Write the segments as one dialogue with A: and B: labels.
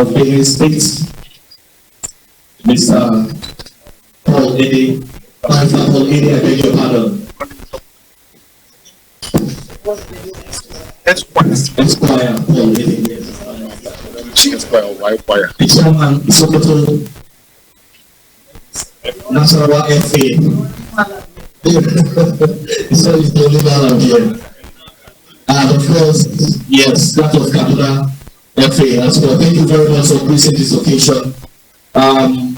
A: of Benue State, Mr. Paul Ede. Mr. Paul Ede, I beg your pardon. Esquire Paul Ede, yes.
B: Esquire, why choir?
A: The chairman, Sokoto National FA. So it's the leader of here. And of course, yes, that was Kaduna FA as well. Thank you very much for gracing this occasion.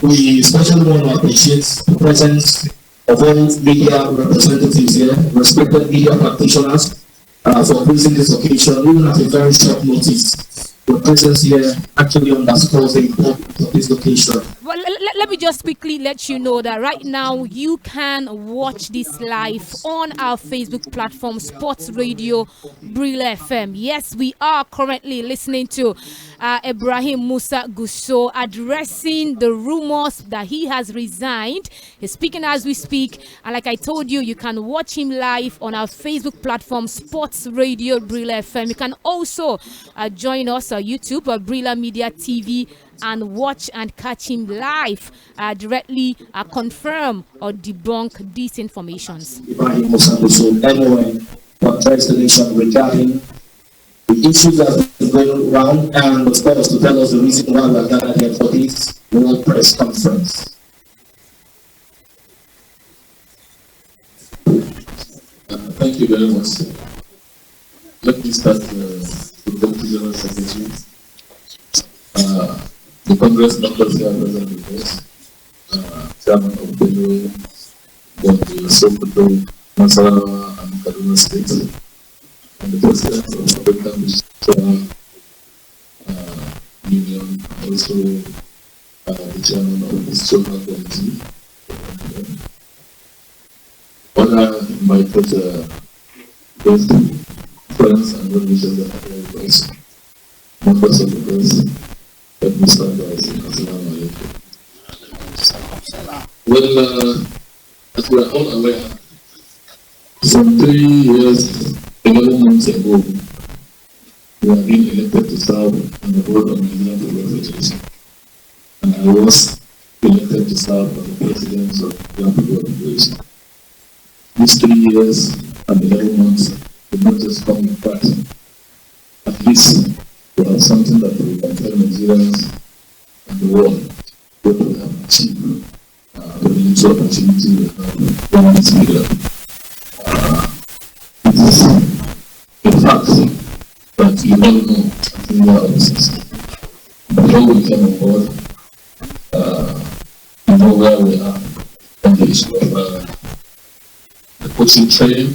A: We especially want to appreciate the presence of all media representatives here, respected media practitioners, for gracing this occasion, even at a very short notice. The presence here actually underscores the importance of this occasion.
C: Well, let me just quickly let you know that right now you can watch this live on our Facebook platform, Sports Radio Brille FM. Yes, we are currently listening to Ibrahim Gusau addressing the rumors that he has resigned. He's speaking as we speak, and like I told you, you can watch him live on our Facebook platform, Sports Radio Brille FM. You can also join us on YouTube or Brille Media TV and watch and catch him live, directly confirm or debunk these informations.
A: Ibrahim Gusau, MON, to address the nation regarding the issues that have been going around, and of course to tell us the reason why we are gathered here for this World Press Conference.
D: Thank you very much. Let me start with the General Secretary. The Congress members here present with us, Chairman of Benue, the Sokoto, Nasarawa, and Kaduna State, and the President of the African Union, also the Chairman of the Social Committee, other invited both friends and well-wishers that are here with us, members of the press. Let me start by saying Assalamu alaikum. Well, as we are all aware, some 3 years, 11 months ago, we have been elected to serve on the board of Nigerian Football Federation. And I was elected to serve as the president of the Nigerian Football Federation. These 3 years and 11 months did not just come in fact. At least we have something that we can tell Nigerians and the world what we have achieved. The little opportunity we have on this media. It is a fact that you all know in your offices. Before we came on board, you know where we are on the issue of the coaching training.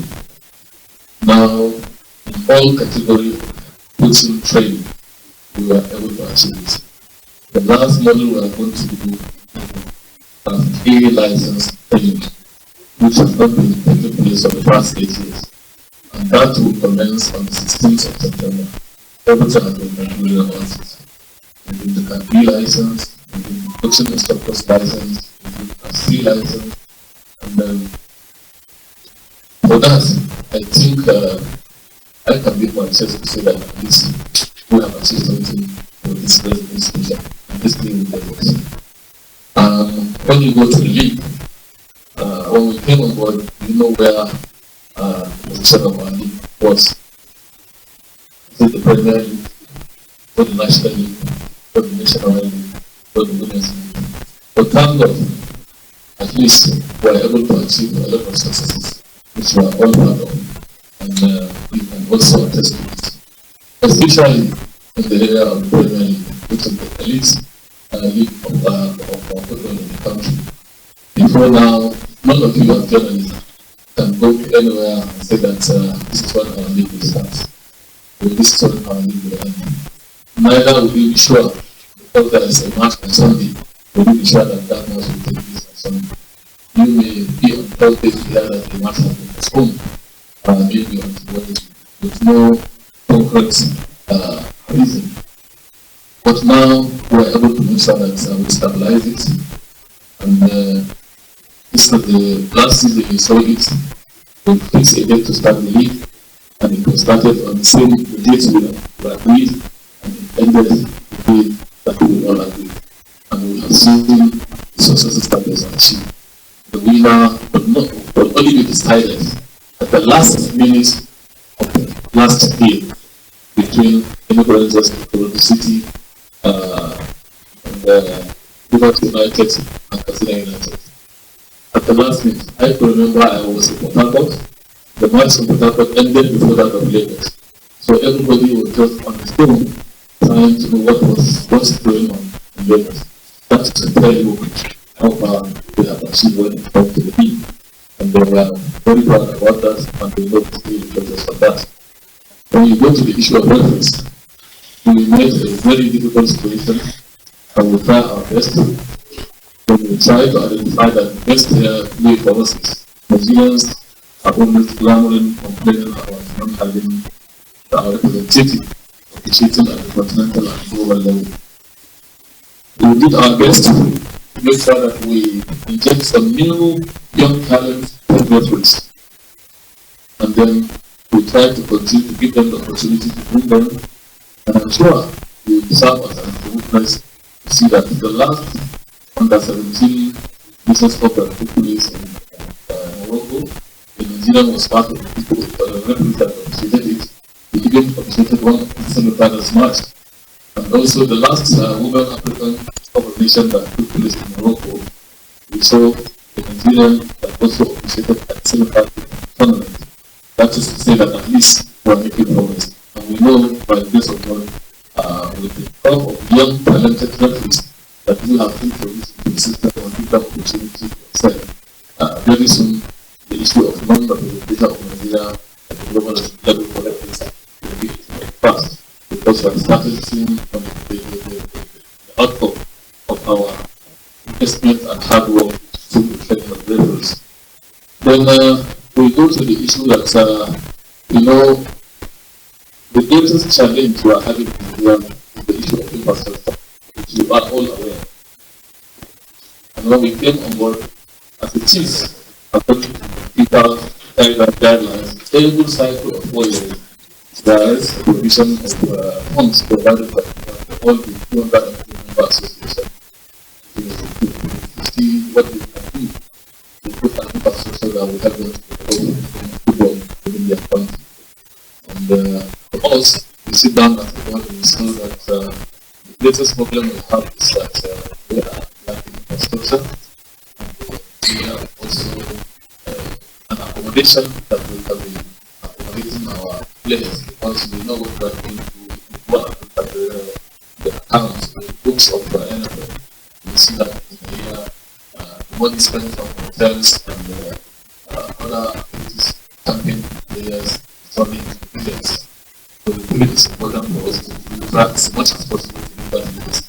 D: Now, in all categories coaching training, we were able to achieve it. The last model we are going to do A license training, which has not been taking place for the past 8 years. And that will commence on the 16th of September. Everything has been concluded about it. We did the B license, we did the coaching instructor's license, we did a C license, and then for that, I think I can beat my chest to say that at least we have achieved something for this president station and this thing with the when you go to the league, when we came on board, you know where the position of our league was. Is it the Premier League, or the National League, or the National League, or the Women's League? But thank God, at least we are able to achieve a lot of successes, which we are all proud of, and we can also attest to it, especially in the area of the Premier League, which is the elite league of football in the country. Before now, none of you as journalists can go anywhere and say that this is what our league will start, or this is what our league will end. Neither will we be sure, because there is a match on Sunday, will we be sure that that match will take place on Sunday. You may be on Thursday to hear that the match has been postponed, maybe on Wednesday, with no concrete reason. But now we are able to make sure that we stabilize it. And this is the last season you saw it. We fixed a date to start the league, and it was started on the same date we agreed, and it ended the day that we will all agree. And we have seen the successes that was achieved. The winner could only be decided at the last minute of the last game between Enugu and City and Rivers United and Katsina United. At the last minute, I can remember I was in Port Harcourt. The match in Port Harcourt ended before that of Lagos. So everybody was just on his own trying to know what's going on in Lagos. That's to tell you how far they have achieved when it comes to the team. And they were very proud about that, and they love to be judges for that. When you go to the issue of referees, we made a very difficult situation, and we try our best. When we try to identify that the best way for us is Nigerians are always clamoring, complaining about not having our representative officiating at the continental and global level. We did our best to make sure that we inject some new young talent for referees. And then we try to continue to give them the opportunity to bring them. And I'm sure we will serve as an witness to see that the last under 17 business cup that took place in Morocco, the Nigerian was part of the people referees that officiated it. We even officiated one semi-finals match. And also the last Women African Cup of Nations that took place in Morocco, we saw the Nigerian that also officiated at the semi-final tournament. That is to say that at least we are making progress. And we know by the grace of God, with the crop of young talented referees that we have introduced into the system and give them opportunity to excel. Very soon, the issue of non-representation of Nigeria at the global level for referees will be fast, because we have started seeing the outcome of our investment and hard work to the training of referees. Then we go to the issue that, the greatest challenge we are having in Nigeria is the issue of infrastructure, which you are all aware. And when we came on board, as it is, according to the people guidelines, every cycle of 4 years, there is a provision of funds provided by all the 200 member associations to see what we can do to put an infrastructure that will help them to football within their country. And for us, we sit down at the board and we see that the greatest problem we have is that we are lacking infrastructure. We have also an accommodation that we can be accommodating our players, because we know what we are going to look at the accounts, the books of the NFF. We see that in the year, the money spent on hotels and other activities, camping players, turning into billions. So we feel it's important for us to track as much as possible to do that list.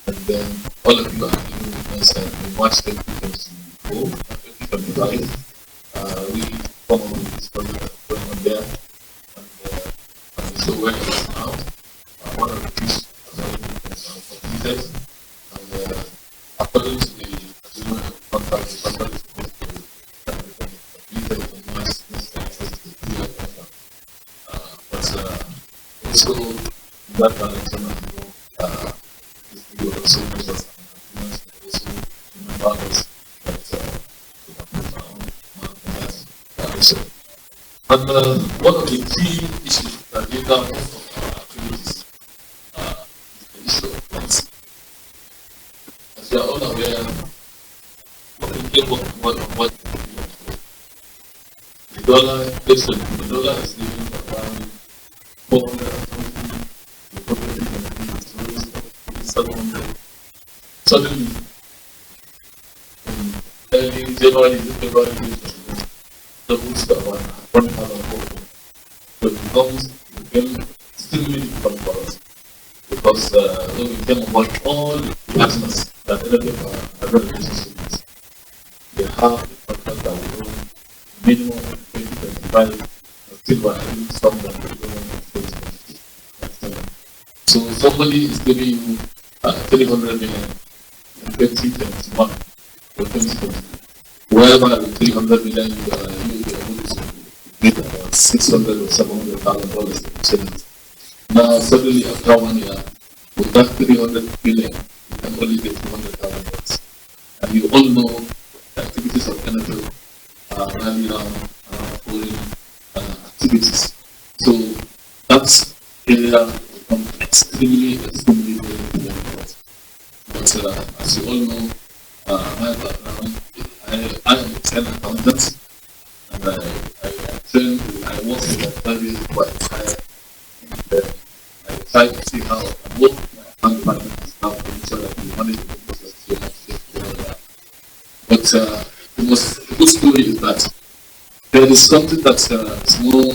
D: And then all of you are giving witness and we watch 2024 and 2025. We come up with this project that's going on there, and we show where it is now. One of the things has already been completed, and according to the agreement of contract, the contract is supposed to be completed in the next 3 years. But also in that direction, we also make us an agreement to also remember us that we have put our own mark in that direction. And one of the key issues that hinder most of our activities is the issue of currency. As you are all aware, we came up on what the dollar inflation. The dollar is living around 420, the property is 700. Suddenly, in early January, February, doubles to about 1,000. So it became extremely difficult for us, because when we came about all the partners that NFF have a relationship with, they have a contract that will run minimum 2025, and still we're having some that will go on 2027. So somebody is giving you 300 million in 2021 or 2022. Wherever with 300 million you are able to get about $600,000 or $700,000 in savings. Now suddenly after 1 year, with that 300 billion, you can only get $200,000. And you all know the activities of NFL are running around foreign activities. So that's area become extremely very important. But as you all know, my background, I am a trained accountant, and I work in a very quite high, and I try to see how I can work with my account department and staff to ensure that we manage the process. But the most good story is that there is something that's more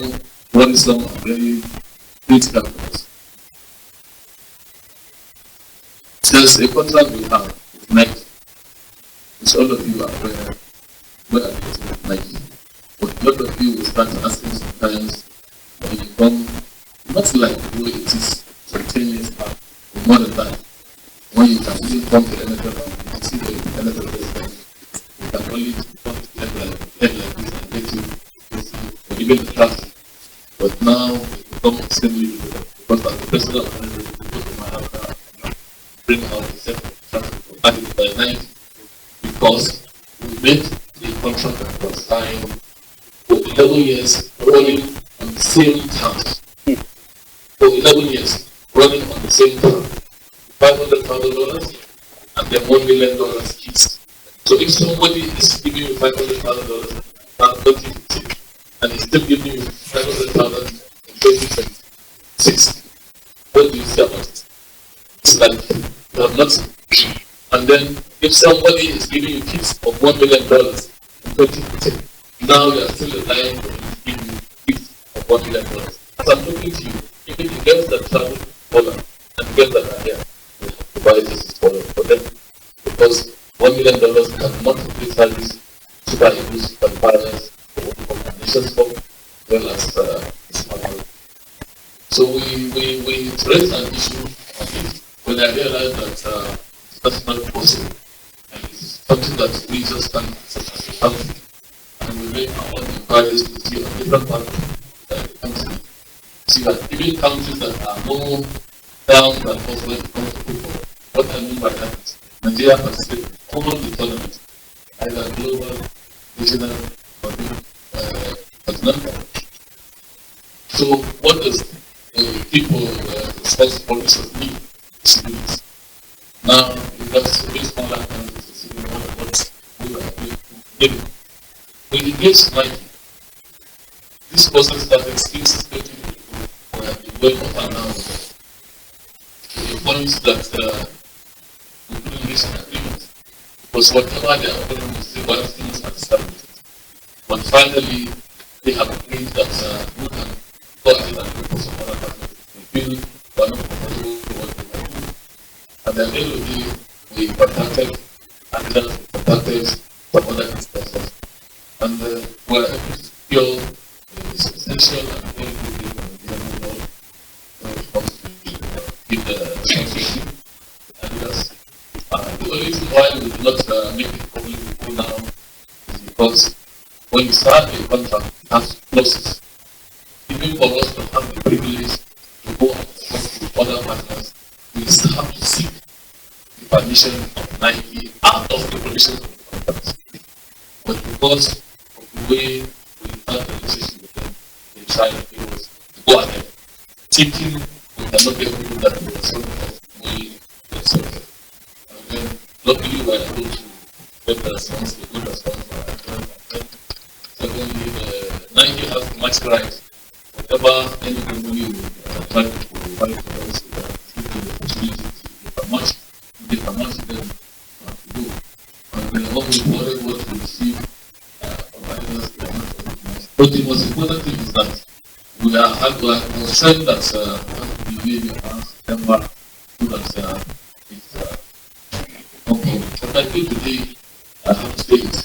D: worrisome and very critical for us. There's a contract we have with Nike, which all of you are aware where are getting with Nike. But a lot of you will start asking sometimes when you come, not like the way it is some 10 years back, or more than that, when you can really come to NFL and see the NFL president, you can only come to head like this and get you, or even the traffic. But now it becomes extremely difficult because as the president of the NFL, you go to my house and bring out the separate traffic for added by night because we made a contract that was signed for 11 years rolling on the same terms. For 11 years running on the same term, $500,000 and then $1 million each. So if somebody is giving you $500,000 and 2015, and he's still giving you $500,000 in 2026, what do you say about it? It's like you have nothing. And then if somebody is giving you tips of $1 million in 2015, now you are still relying on giving you tips of $1 million. As I'm talking to you, even the girls that travel to Poland and the girls that are here, we have to buy this for them because $1 million cannot complete service Super Eagles, Super Partners, or Nations Cup, as well as Smart. So we raised an issue on it when I realized that that's not possible. And it's something that we just can't accept as a country. And we make our own inquiries to see on different parts of the country. See that even countries that are more down than us when it comes to football, what I mean by that is Nigeria participates in all the tournaments, either global, regional, or continental. So what does people responsible need to do this? Now, we've got very smaller countries to see what we are doing. When it gets Nike, this process started since 2024, where we went up and down to the point that we couldn't reach an agreement. Because whatever they are offering, we still want things at established. But finally, they have agreed that we can go ahead and look for some other partners. We feel we are not comfortable with what we can do. At the end of the day, we contacted Adidas, we contacted some other instances, and we are able to secure the substantial and very good deal from the Nigerian law when it comes to give the sponsorship to Adidas. The only reason why we do not make it public before now is because when you start a contract, it has clauses. Even for us to have the privilege to go and talk to other partners, we still have to seek the permission of Nike out of the provisions of the contract. But because of the way we had the relationship with them, they tried to give us to go ahead, thinking we cannot get people that will solve the way they solve it. And then, luckily, we were able to get the response, the good response from our friends. Secondly, Nike has the match right. Whatever any company will try to provide for us, give them the opportunity to get a match them to do. And then what we wanted was to receive providing us the match. But the most important thing is that we are concerned that we have to be maybe around September so that it's okay. But I think today I have to say it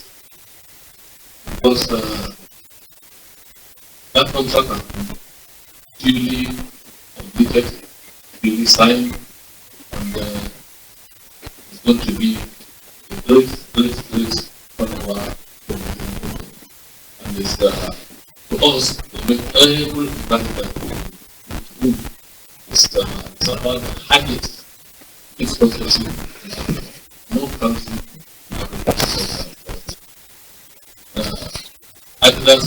D: because that contract has been duly completed, duly signed, and it's going to be a great turnover for the and it's to us to make every impact that we do. It's about the habit sponsorship. No country Adidas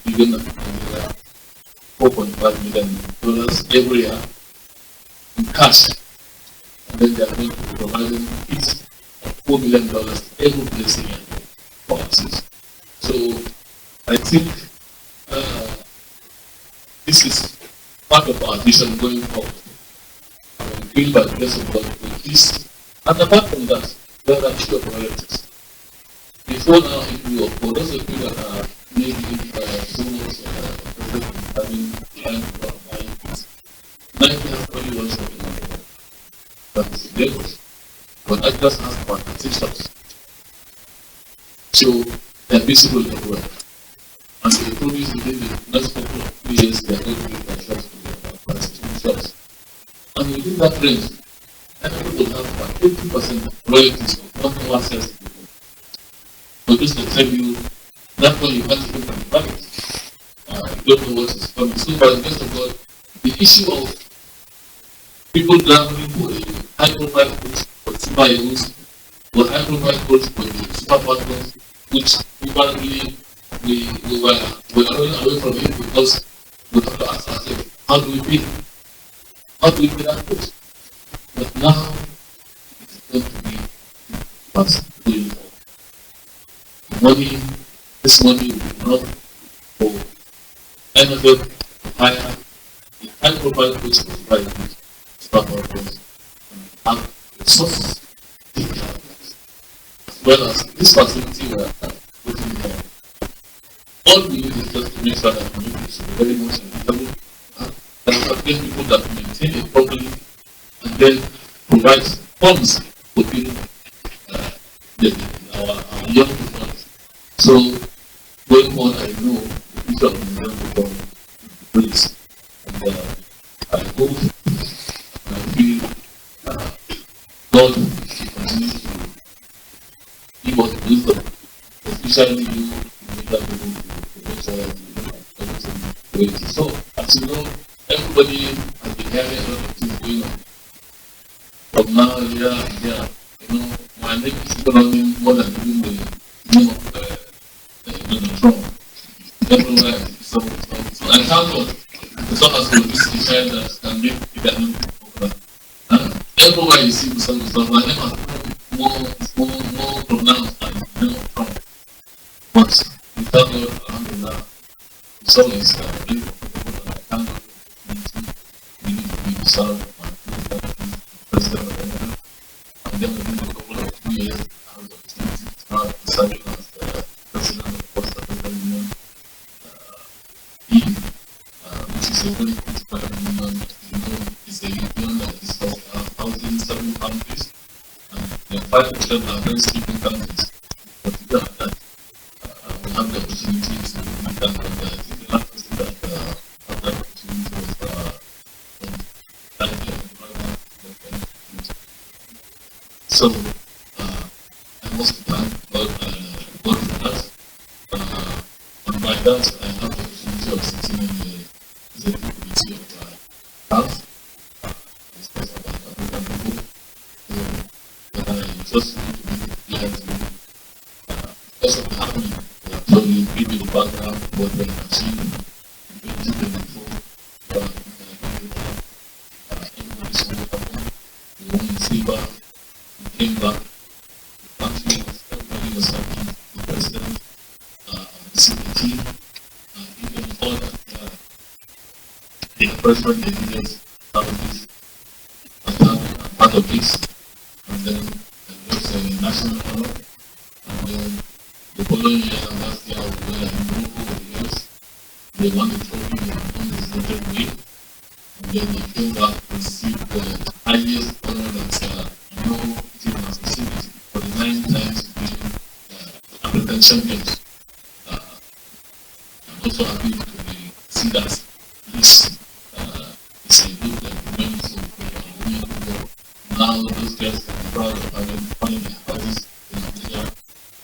D: given Nigeria $4.5 million every year in cash, and then they are going to be providing each $4 million every blessing year for us. So I think this is part of our vision going forward. And we feel by the grace of God with this. And apart from that, there are two priorities. Before now, if you, for those of you that are maybe so much having trying to buy this, Nike has only one shop in Nigeria. That is Lagos. But Adidas has about 30 shops. So they are visible everywhere. And they promise within the next couple of years they are going to give their shops to about 32 shops. And within that range, everybody will have about 80% royalties of non-normal sales to people. But this will tell you that one you can't even calculate. You don't know what is coming. So by the grace of God, the issue of people gambling for a high-profile coach for super heroes or high-profile coach for the super partners, which probably we were running away from it because we have to ask ourselves, how do we pay? How do we pay that coach? But now it's going to be what's going on. Money, this money will be enough for NFF to hire a high-profile coach for super heroes, super partners, and have resources to take care of it. As well as this facility we are putting here. All we need is just to make sure that we is very much available, that we get people that maintain it properly, and then provide funds for people, our young people. So, going on, I know the future of the young people is great, and I hope and I feel God will continue to give us wisdom, especially you, that people. So, as you know, everybody has been hearing a lot of things going on. From now, here and there, you know, my name is economic more than even the name of Donald Trump. Everywhere, so I thank God, as long as we visit the child that can make it name popular. And everywhere you see some stuff, my name has become more pronounced than the name of Trump. But we thank God, alhamdulillah. So it's very comfortable, and I thank God for the opportunity we need to be to serve and president of Nigeria. And then within a couple of 2 years, I have the opportunity to start serving as the president of the Post African Union, which is a very critical union. You know, it's a union that is of 1,007 countries, and there are 5% are very speaking countries. But even at that, we have the opportunity to meet that, and I think the last person that had that opportunity was so I must thank God for that. And by that, I have the opportunity of sitting in the executive committee of health, discuss about African people. So I just want to make it clear to you, because of the happening, so you give me the background of what we have achieved in 2024. Everybody saw what happened. We won the silver. We came back. The country was, everybody was happy. The president, the CPT, even all that the president, the leaders, families, and part of this. And then it was a national honor. And then the following year, last year, we were in Morocco with the US. They won the trophy in the designated way. And then they came back to receive the highest honor that no team has received for the 9 times being African champions. I'm also happy to see that this is a good document, so we are winning. Now those guys can be proud of having finding their houses in Nigeria.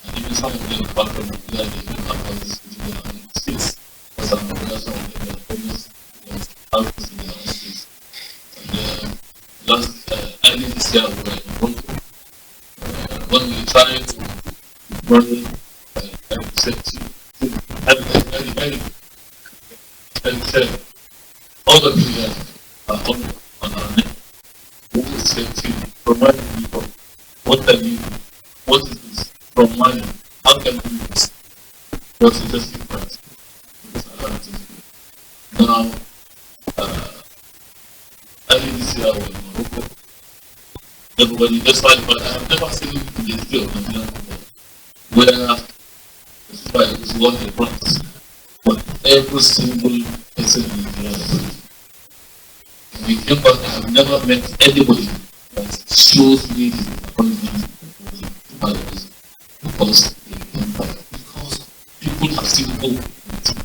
D: And even some of them apart from Nigeria, they don't have houses in their own states. Because I'm aware some of them are famous houses in their own states. And last early this year we were trying to run and all the players are on our neck. Who is safety? Remind people what I mean. What is this? From money. How can we do this? What's the just difference? Now, early this year I was in Morocco. Everybody just like, but I have never seen it in the history of Nigerian football where the fight is won the points, but every single person in Nigeria. We came back, I have never met anybody that shows me the appointment because people have seen hope in the team.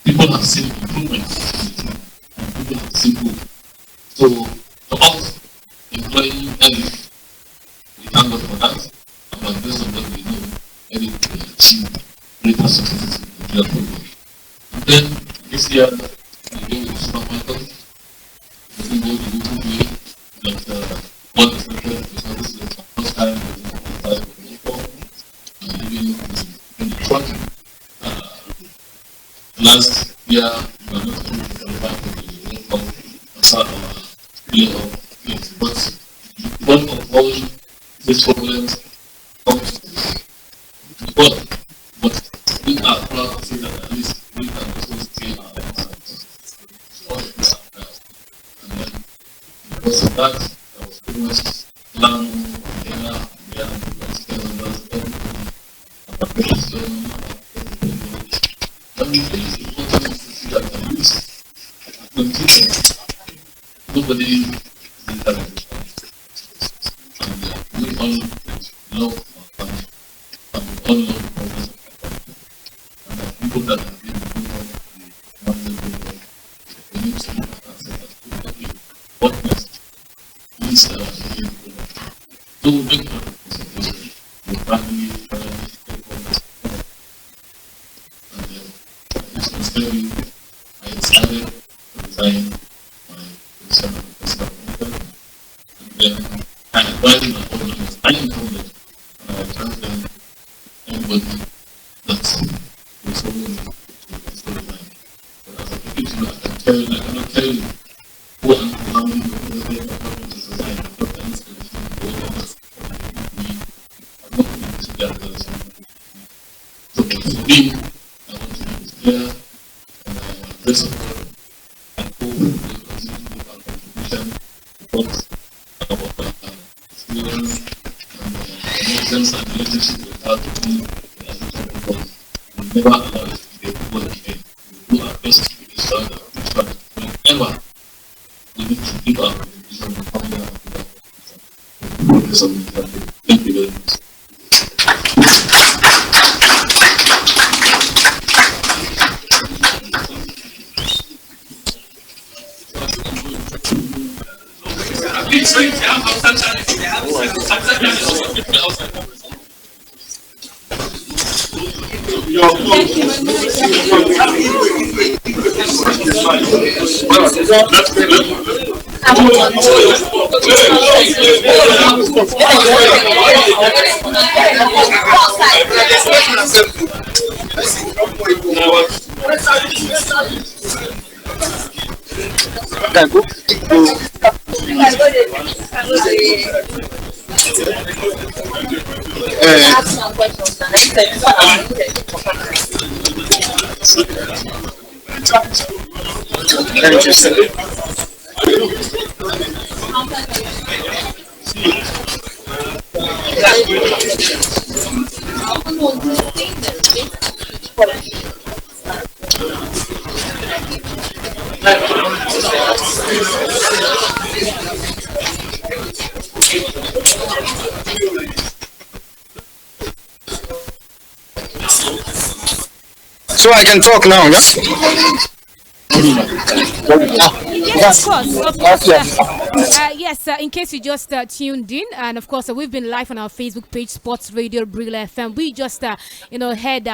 D: People have seen improvement in the team, and people have seen hope. So, to us, employing NFF, we thank God for that, and by the grace of God, we know NFF will achieve greater successes in Nigerian football. And then, this year, we go with Super Falcons. We go to the way that one is not there, because this is the first time that we have and even in the trophy. Last year, we were not able to qualify for the World Cup as our playoff games. But one of all these problems comes to the ball. But we are proud to say that at least we can also stay our and then because of that, I was pretty much plan nobody is that and we all love our family and we all love progress and the people that have been we need to look at ourselves as what next? Please so we make a presentation with family, friends, stakeholders and this was telling I decided to resign and then I advised my audience, I informed them, and I told them anybody that was following me to resign. But as I begin to I can tell you, I cannot tell you who and how many people they are coming to resign. I'm not any solution to all of us. I'm not going to get that. So for me, I want to make it clear, and I am a of God. I hope we will continue to make our contribution towards our experience and connections and relationships with our people as a people. We will never allow it to get people again. We will do our best to each other, whenever we need to give our contribution to family and people. Thank you very much.
B: Interesting. So I can talk now, yeah?
C: Yes, of course. Yes, in case you just tuned in, and of course we've been live on our Facebook page, Sports Radio Bril FM. We just, heard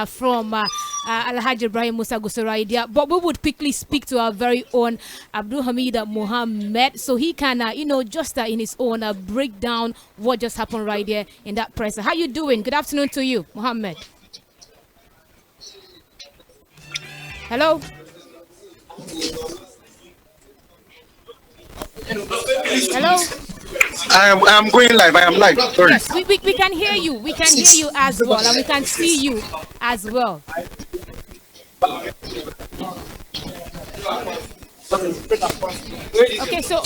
C: from Alhaji Ibrahim Gusau Resigns, but we would quickly speak to our very own Abdul Hamid Mohammed, so he can, just in his own break down what just happened right there in that press. How you doing? Good afternoon to you, Mohammed. Hello. Hello.
B: I'm going live. I am live. Sorry.
C: Yes, we can hear you. We can hear you as well, and we can see you as well. Okay, so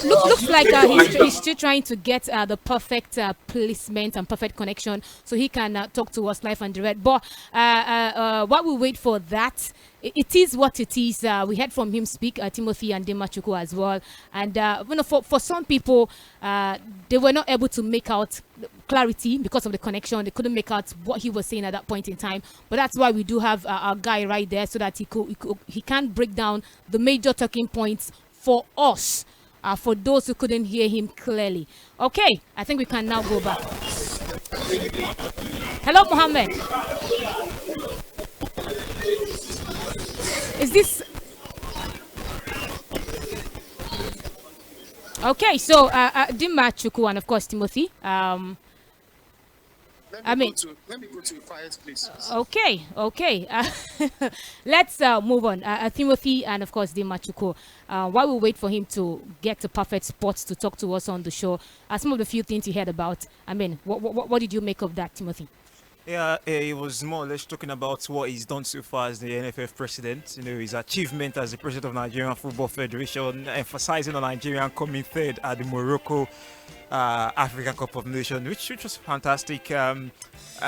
C: looks like he's still trying to get the perfect placement and perfect connection so he can talk to us live and direct. But while we wait for that, it is what it is. We heard from him speak, Timothy and Demachuku as well. And for some people, they were not able to make out clarity because of the connection. They couldn't make out what he was saying at that point in time. But that's why we do have our guy right there so that he can break down the major talking points for us, for those who couldn't hear him clearly. Okay, I think we can now go back. Hello, Mohammed. Is this okay? So Dima Chuku and of course Timothy.
B: Let me go to a quiet place.
C: Okay. Let's move on. Timothy and of course Dima Chuku. While we wait for him to get the perfect spot to talk to us on the show, some of the few things you heard about. What did you make of that, Timothy?
E: Yeah, he was more or less talking about what he's done so far as the NFF president. His achievement as the president of Nigerian Football Federation, emphasizing on Nigerian coming third at the Morocco African Cup of Nations, which was fantastic.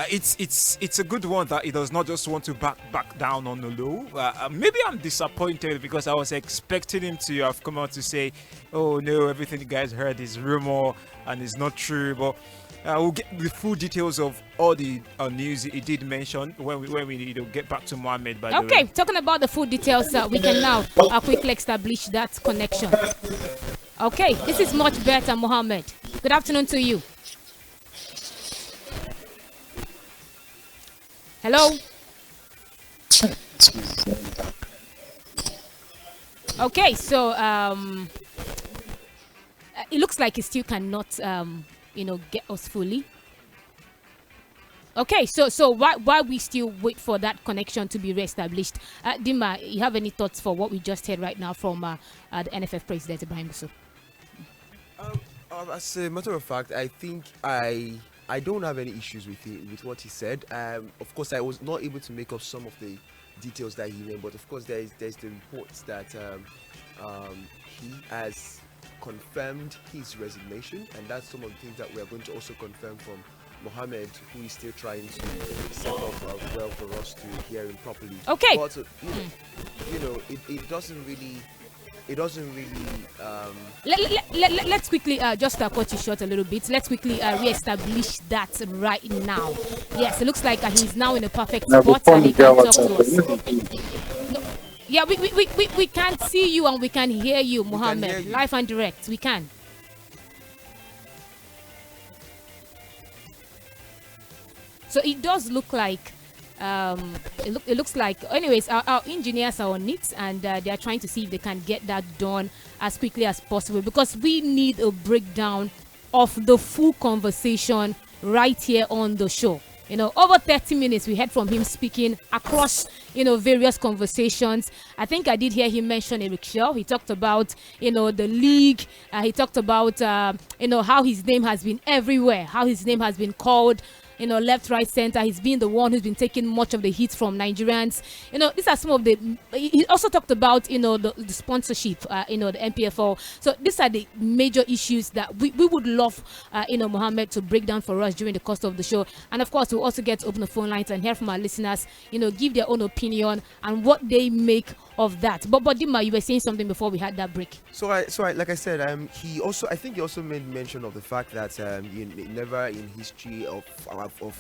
E: It's a good one that he does not just want to back down on the low. Maybe I'm disappointed because I was expecting him to have come out to say, "Oh no, everything you guys heard is rumor and it's not true," but. We'll get the full details of all the news he did mention when we get back to Mohammed.
C: Okay, talking about the full details, we can now quickly establish that connection. Okay, this is much better, Mohammed. Good afternoon to you. Hello. Okay, so it looks like he still cannot. Get us fully. Okay, so while we still wait for that connection to be reestablished, Dima, you have any thoughts for what we just heard right now from the NFF President Ibrahim Gusau?
F: As a matter of fact, I think I don't have any issues with what he said. Of course, I was not able to make up some of the details that he made, but of course, there's the reports that he has confirmed his resignation, and that's some of the things that we are going to also confirm from Mohammed, who is still trying to set up well for us to hear him properly.
C: Okay.
F: But it doesn't really.
C: Let's quickly just cut you short a little bit. Let's quickly re-establish that right now. Yes, it looks like he's now in a perfect spot and he can talk to us. Yeah, we can't see you and we can hear you, Mohammed. Live and direct, we can. So it does look like, it looks like, anyways, our engineers are on it and they are trying to see if they can get that done as quickly as possible because we need a breakdown of the full conversation right here on the show. Over 30 minutes, we heard from him speaking across, various conversations. I think I did hear him mention Eric Shaw. He talked about, the league. He talked about, how his name has been everywhere, how his name has been called, left, right, center. He's been the one who's been taking much of the heat from Nigerians. These are some of the. He also talked about, the sponsorship, the NPFL. So these are the major issues that we would love, Mohammed to break down for us during the course of the show. And of course, we'll also get to open the phone lines and hear from our listeners, give their own opinion and what they make of that. But Dima, you were saying something before we had that break.
F: So like I said, I think he also made mention of the fact that never in history of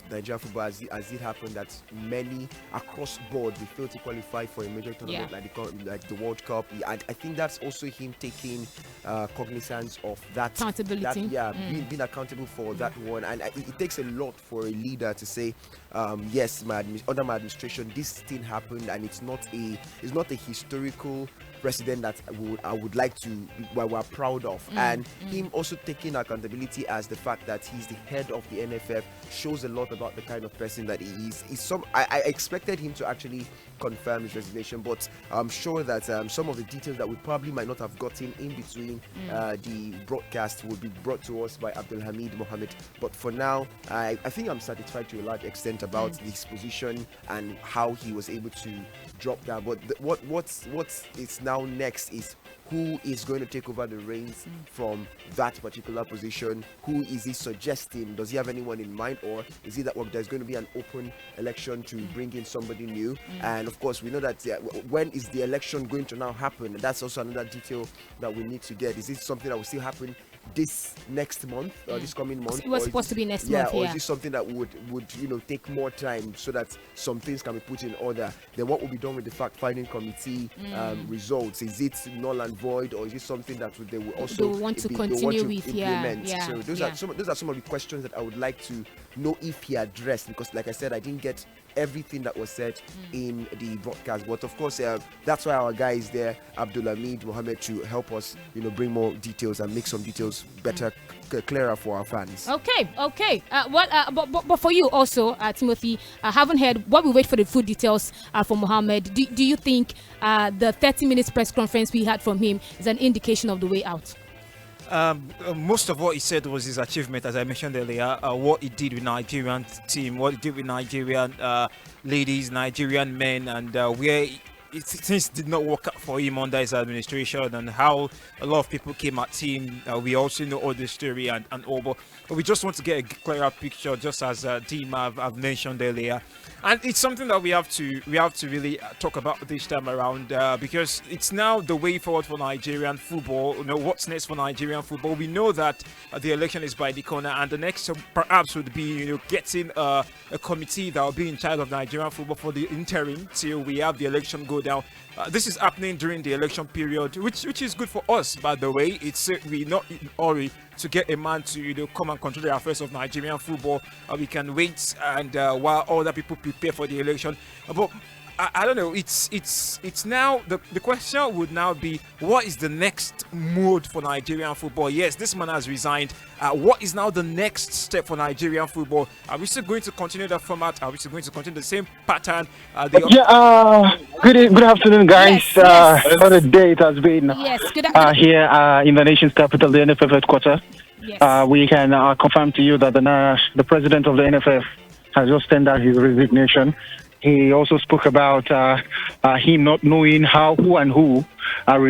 F: Nigerian football has it happened that many across board we failed to qualify for a major tournament like the World Cup. And I think that's also him taking cognizance of that
C: accountability.
F: Being accountable for that one. And it takes a lot for a leader to say, yes, under my administration this thing happened, and it's not a historical precedent that I would like to we're proud of. And him also taking accountability as the fact that he's the head of the NFF shows a lot about the kind of person that he is. I expected him to actually confirm his resignation, but I'm sure that some of the details that we probably might not have gotten in between the broadcast will be brought to us by Abdulhamid Mohammed. But for now, I think I'm satisfied to a large extent about his position and how he was able to drop that. But what is now next is who is going to take over the reins from that particular position. Who is he suggesting? Does he have anyone in mind, or is it that there's going to be an open election to bring in somebody new? And of course we know that when is the election going to now happen? That's also another detail that we need to get. Is this something that will still happen this next month or this coming month?
C: It was supposed to be next month.
F: Or is this something that would take more time so that some things can be put in order? Then what will be done with the fact-finding committee results? Is it null and void, or is it something that they will also
C: want to continue with?
F: Implement? So those are some of the questions that I would like to know if he addressed, because like I said, I didn't get everything that was said in the broadcast. But of course, that's why our guy is there, Abdulhamid Mohammed, to help us, bring more details and make some details better, clearer for our fans.
C: Okay. But for you also, Timothy, I haven't heard. While we wait for the full details from Mohammed, do you think the 30 minutes press conference we had from him is an indication of the way out?
E: Most of what he said was his achievement, as I mentioned earlier. What he did with Nigerian team, what he did with Nigerian ladies, Nigerian men, and where things did not work out for him under his administration, and how a lot of people came at him. We also know all the story and all, but we just want to get a clearer picture, just as Dima have mentioned earlier. And it's something that we have to really talk about this time around, because it's now the way forward for Nigerian football. What's next for Nigerian football? We know that the election is by the corner, and the next perhaps would be getting a committee that will be in charge of Nigerian football for the interim till we have the election go down. This is happening during the election period, which is good for us, by the way. It's we're not in a hurry to get a man to come and control the affairs of Nigerian football. We can wait and while other people prepare for the election. But I don't know. It's now the question would now be, what is the next mode for Nigerian football? Yes, this man has resigned. What is now the next step for Nigerian football? Are we still going to continue that format? Are we still going to continue the same pattern?
B: Good afternoon, guys.
C: Yes.
B: What a day it has been.
C: Yes, good afternoon.
B: Here in the nation's capital, the NFF headquarters.
C: Yes.
B: We can confirm to you that the president of the NFF has just tendered his resignation. He also spoke about him not knowing who are